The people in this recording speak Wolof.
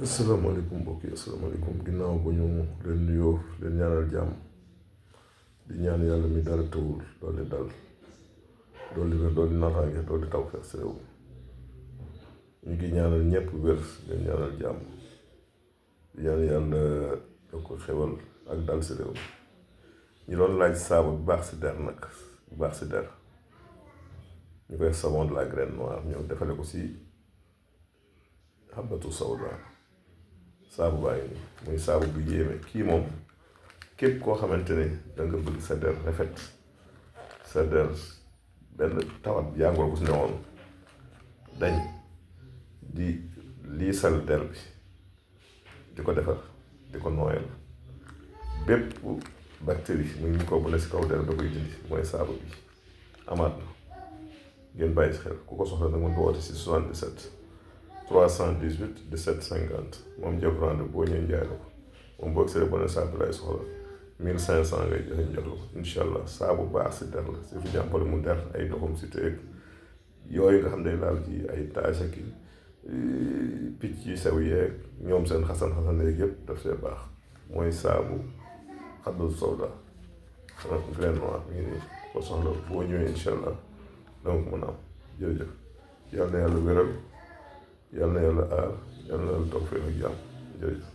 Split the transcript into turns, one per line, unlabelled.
asalaamaaleykum mbokk yi asalaamaaleykum ginnaaw bu ñu leen nuyoo leen ñaanal jàmm di ñaan yàlla mi dara tawul doole dal doole wér doole naataange doole tawfeex si réew ñu ngi ñaanal ñëpp wér leen ñaanal jàmm di ñaan yàlla yokk xewal ak dal si réew ñu doon laaj saabu bu baax si der nag bu baax si der ñu koy savon de la graine noire ñëw defale ko si xabatu sawda saabu baa ngi nii muy saabu bu yéeme kii moom képp koo xamante ne danga bëgg sa der rafet sa der benn tawat jàngoro bu si newoon dañ di liisal der bi di ko defar di ko nooyal bépp bactérie muy microbe bu ne si kaw der da koy dindi mooy saabu bi amaat na ngeen bàyyi si xel ku ko soxla nag mën nga woote si 77 318 17 50 moom jël rendez-vous boo ñëwee njaay la ko moom boo gisee bon saabu lay soxla 1500 ngay joxe njël ko incha allah saabu baax si der la si fi jàmpale mu der ay doxam si teeg yooyu nga xam ne laal ci ay tache ak picc yu sew yeeg ñoom seen xasan yeeg yëpp daf see baax mooy saabu xabatu sawda graine noire mi ngi nii ko soxla boo ñëwee incha allah donc mën a am jërëjëf yal na yàlla wéral yal na yàlla aar yal na yàlla toog fee ak jàmm jërëjëf